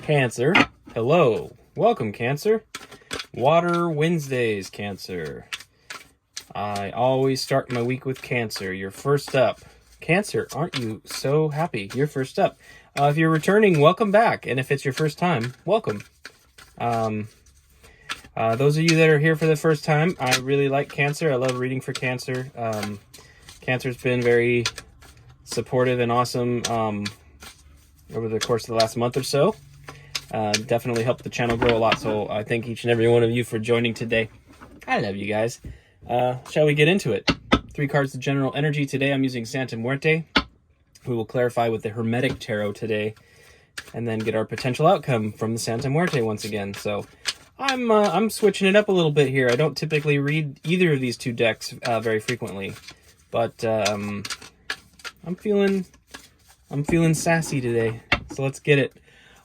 Cancer. Hello. Welcome, Cancer. Water Wednesdays, Cancer. I always start my week with Cancer. You're first up. Cancer, aren't you so happy? You're first up. If you're returning, welcome back. And if it's your first time, welcome. Those of you that are here for the first time, I really like Cancer. I love reading for Cancer. Cancer's been very supportive and awesome over the course of the last month or so. Definitely helped the channel grow a lot, so I thank each and every one of you for joining today. I love you guys. Shall we get into it? 3 cards of general energy. Today I'm using Santa Muerte. We will clarify with the Hermetic Tarot today, and then get our potential outcome from the Santa Muerte once again. So I'm switching it up a little bit here. I don't typically read either of these 2 decks very frequently, but I'm feeling sassy today. So let's get it.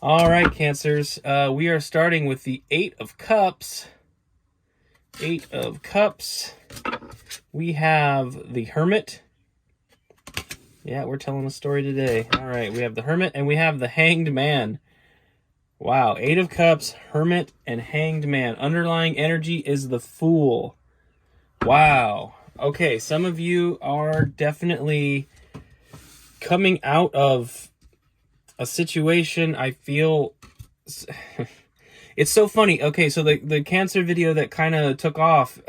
All right, Cancers. We are starting with the 8 of Cups. 8 of Cups. We have the Hermit. Yeah, we're telling a story today. All right, we have the Hermit and we have the Hanged Man. Wow, 8 of Cups, Hermit, and Hanged Man. Underlying energy is the Fool. Wow. Okay, some of you are definitely coming out of a situation. I feel it's so funny. Okay, so the Cancer video that kind of took off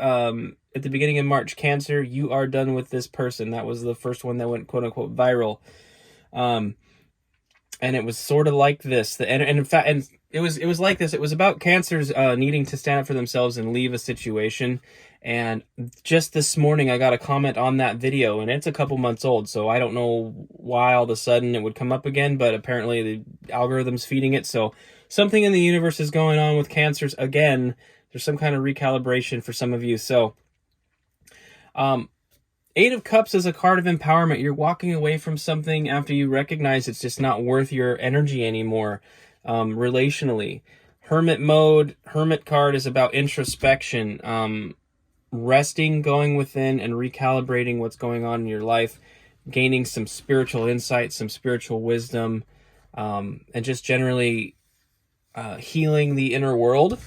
at the beginning of March, Cancer, you are done with this person. That was the first one that went quote unquote viral. And it was sort of like this. And in fact, and it was like this. It was about Cancers needing to stand up for themselves and leave a situation. And just this morning, I got a comment on that video, and it's a couple months old, so I don't know why all of a sudden it would come up again, but apparently the algorithm's feeding it. So something in the universe is going on with Cancers again. There's some kind of recalibration for some of you. So 8 of Cups is a card of empowerment. You're walking away from something after you recognize it's just not worth your energy anymore, relationally. Hermit mode, Hermit card is about introspection, resting, going within, and recalibrating what's going on in your life, gaining some spiritual insight, some spiritual wisdom, and just generally healing the inner world.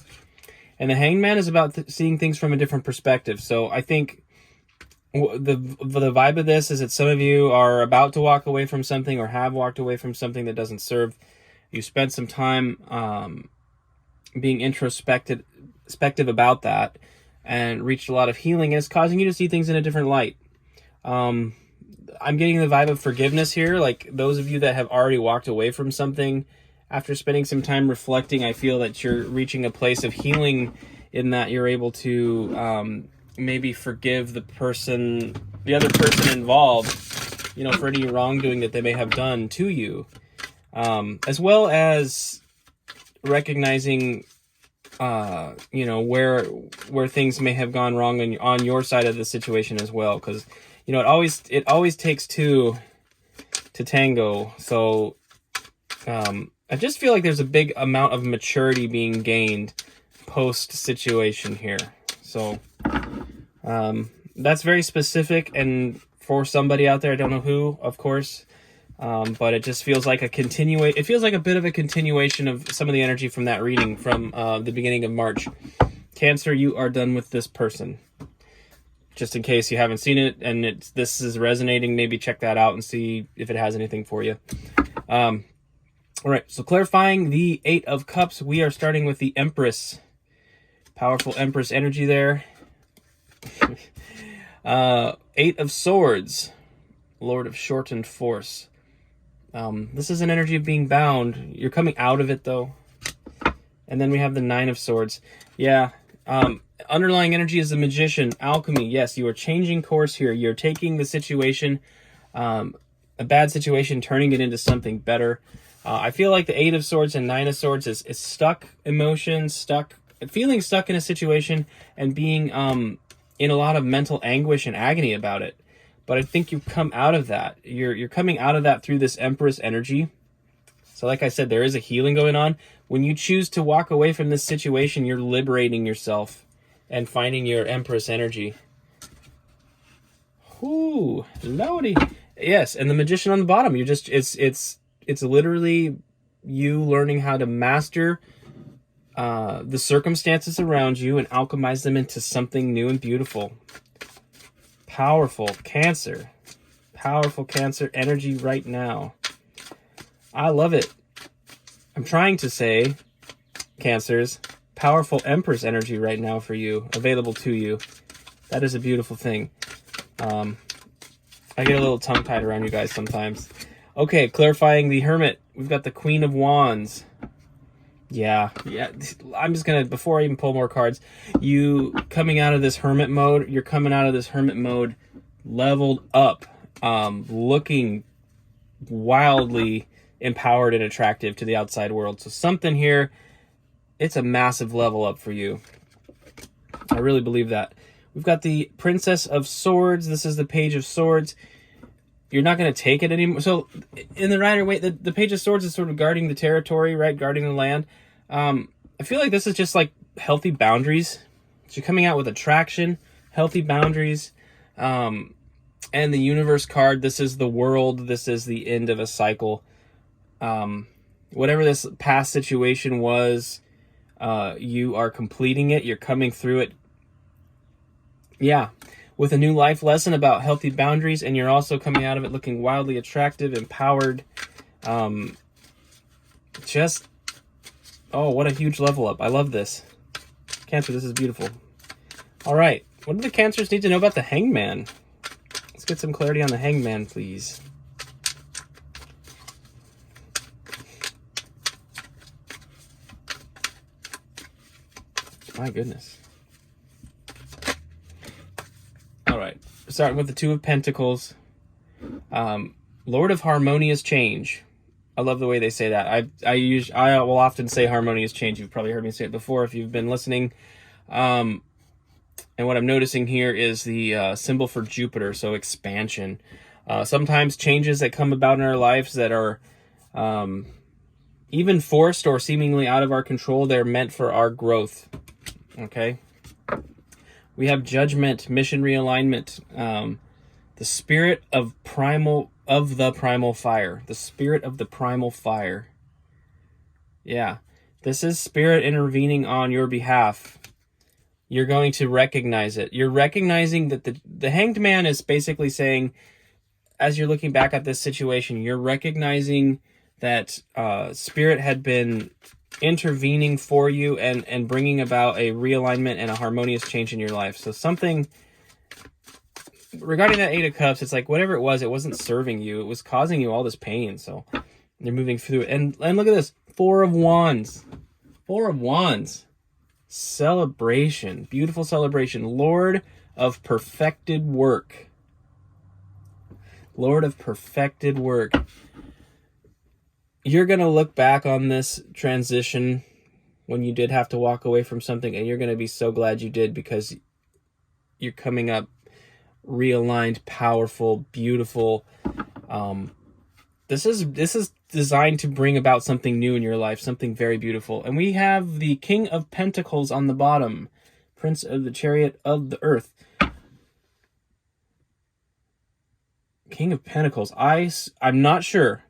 And the Hanged Man is about seeing things from a different perspective. So I think the vibe of this is that some of you are about to walk away from something or have walked away from something that doesn't serve. You spent some time being introspective about that and reached a lot of healing, and it's causing you to see things in a different light. I'm getting the vibe of forgiveness here. Like those of you that have already walked away from something after spending some time reflecting, I feel that you're reaching a place of healing in that you're able to maybe forgive the other person involved, for any wrongdoing that they may have done to you, as well as recognizing, where things may have gone wrong on your side of the situation as well, because it always takes 2 to tango. So I just feel like there's a big amount of maturity being gained post situation here. So that's very specific, and for somebody out there, I don't know who, of course, but it just feels like it feels like a bit of a continuation of some of the energy from that reading from the beginning of March. Cancer, you are done with this person. Just in case you haven't seen it and this is resonating, maybe check that out and see if it has anything for you. All right, so clarifying the 8 of Cups, we are starting with the Empress. Powerful Empress energy there. 8 of Swords, Lord of Shortened Force. This is an energy of being bound. You're coming out of it, though. And then we have the 9 of Swords. Yeah. Underlying energy is the Magician. Alchemy. Yes, you are changing course here. You're taking the situation, a bad situation, turning it into something better. I feel like the 8 of Swords and 9 of Swords is stuck emotion, feeling stuck in a situation and being in a lot of mental anguish and agony about it. But I think you come out of that. You're coming out of that through this Empress energy. So like I said, there is a healing going on. When you choose to walk away from this situation, you're liberating yourself and finding your Empress energy. Ooh, lordy. Yes, and the Magician on the bottom. It's literally you learning how to master the circumstances around you and alchemize them into something new and beautiful. Powerful Cancer. Powerful Cancer energy right now. I love it. I'm trying to say, Cancers, powerful Empress energy right now for you, available to you. That is a beautiful thing. I get a little tongue-tied around you guys sometimes. Okay, clarifying the Hermit. We've got the Queen of Wands. Yeah. I'm just going to, before I even pull more cards, you coming out of this Hermit mode, you're coming out of this Hermit mode leveled up, looking wildly empowered and attractive to the outside world. So something here, it's a massive level up for you. I really believe that. We've got the Princess of Swords. This is the Page of Swords. You're not going to take it anymore. So in the Rider-Waite, the Page of Swords is sort of guarding the territory, right? Guarding the land. I feel like this is just like healthy boundaries. So you're coming out with attraction, healthy boundaries. And the Universe card, this is the world. This is the end of a cycle. Whatever this past situation was, you are completing it. You're coming through it. Yeah. With a new life lesson about healthy boundaries, and you're also coming out of it looking wildly attractive, empowered. Oh, what a huge level up. I love this. Cancer, this is beautiful. All right. What do the Cancers need to know about the Hangman? Let's get some clarity on the Hangman, please. My goodness. All right, starting with the Two of Pentacles. Lord of Harmonious Change. I love the way they say that. I will often say harmonious change. You've probably heard me say it before if you've been listening. And what I'm noticing here is the symbol for Jupiter, so expansion. Sometimes changes that come about in our lives that are even forced or seemingly out of our control, they're meant for our growth. Okay? We have Judgment, Mission Realignment, the Spirit of the Primal Fire. The Spirit of the Primal Fire. Yeah. This is Spirit intervening on your behalf. You're going to recognize it. You're recognizing that the Hanged Man is basically saying, as you're looking back at this situation, you're recognizing that Spirit had been intervening for you and bringing about a realignment and a harmonious change in your life. So something regarding that Eight of Cups, it's like whatever it wasn't serving you. It was causing you all this pain. So you're moving through it. And look at this. Four of Wands. Four of Wands. Celebration. Beautiful celebration. Lord of perfected work. Lord of perfected work. You're going to look back on this transition when you did have to walk away from something, and you're going to be so glad you did, because you're coming up realigned, powerful, beautiful. This is designed to bring about something new in your life, something very beautiful. And we have the King of Pentacles on the bottom, Prince of the Chariot of the Earth. King of Pentacles. I'm not sure.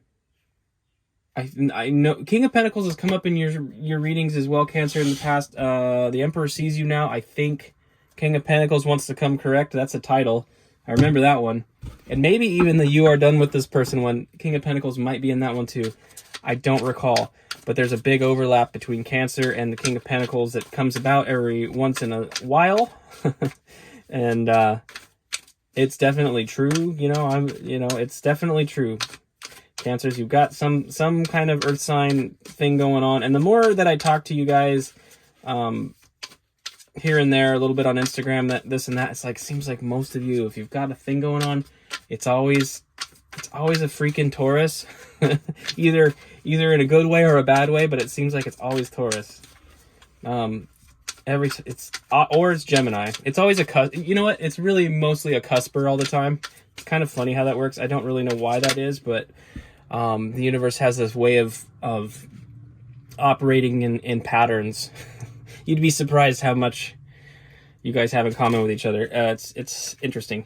I know King of Pentacles has come up in your readings as well, Cancer, in the past. The Emperor Sees You Now. I think King of Pentacles Wants to Come Correct. That's a title. I remember that one. And maybe even the You Are Done With This Person one. King of Pentacles might be in that one too. I don't recall. But there's a big overlap between Cancer and the King of Pentacles that comes about every once in a while. And it's definitely true. It's definitely true. Cancers, you've got some kind of earth sign thing going on. And the more that I talk to you guys here and there, a little bit on Instagram, that this and that, it's like, seems like most of you, if you've got a thing going on, it's always a freaking Taurus. either in a good way or a bad way, but it seems like it's always Taurus. It's Gemini. It's always you know what? It's really mostly a cusper all the time. It's kind of funny how that works. I don't really know why that is, but the universe has this way of operating in patterns. You'd be surprised how much you guys have in common with each other. It's interesting.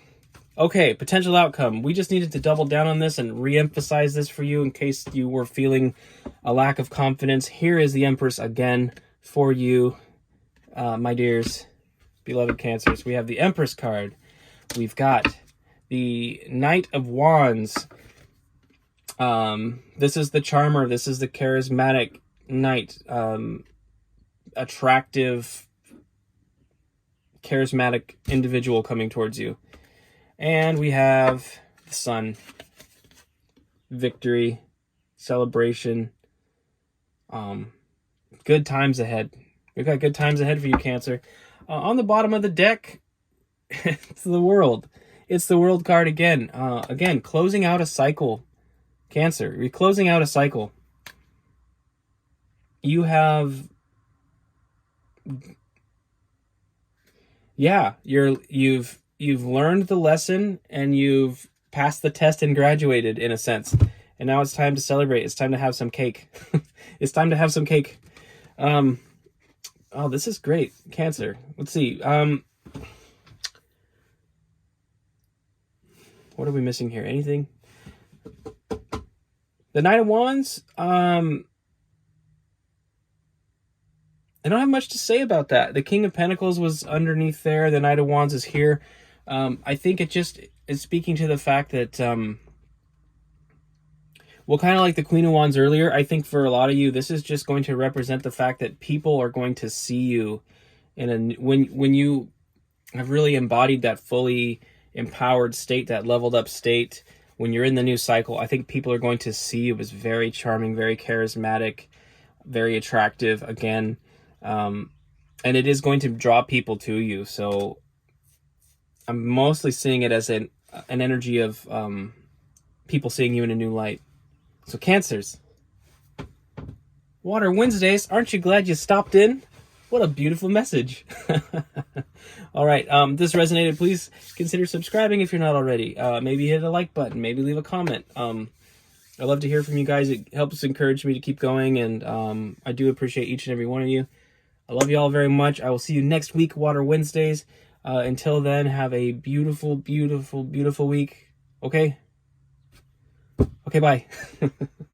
Okay, potential outcome. We just needed to double down on this and re-emphasize this for you in case you were feeling a lack of confidence. Here is the Empress again for you, my dears, beloved Cancers. We have the Empress card. We've got the Knight of Wands. This is the charmer. This is the charismatic knight. Attractive, charismatic individual coming towards you. And we have the Sun. Victory, celebration, good times ahead. We've got good times ahead for you, Cancer. On the bottom of the deck, it's the World. It's the World card again. Again, closing out a cycle, Cancer. You're closing out a cycle. You have, yeah, you've learned the lesson and you've passed the test and graduated in a sense. And now it's time to celebrate. It's time to have some cake. It's time to have some cake. Oh, this is great, Cancer. Let's see. What are we missing here? Anything? The Knight of Wands. I don't have much to say about that. The King of Pentacles was underneath there. The Knight of Wands is here. I think it just is speaking to the fact that, well, kind of like the Queen of Wands earlier, I think for a lot of you, this is just going to represent the fact that people are going to see you in when you have really embodied that fully empowered state, that leveled up state. When you're in the new cycle, I think people are going to see you as very charming, very charismatic, very attractive again. And it is going to draw people to you. So I'm mostly seeing it as an energy of people seeing you in a new light. So Cancers, Water Wednesdays, aren't you glad you stopped in? What a beautiful message. All right, this resonated. Please consider subscribing if you're not already. Maybe hit a like button. Maybe leave a comment. I love to hear from you guys. It helps encourage me to keep going, and I do appreciate each and every one of you. I love you all very much. I will see you next week, Water Wednesdays. Until then, have a beautiful, beautiful, beautiful week. Okay? Okay, bye.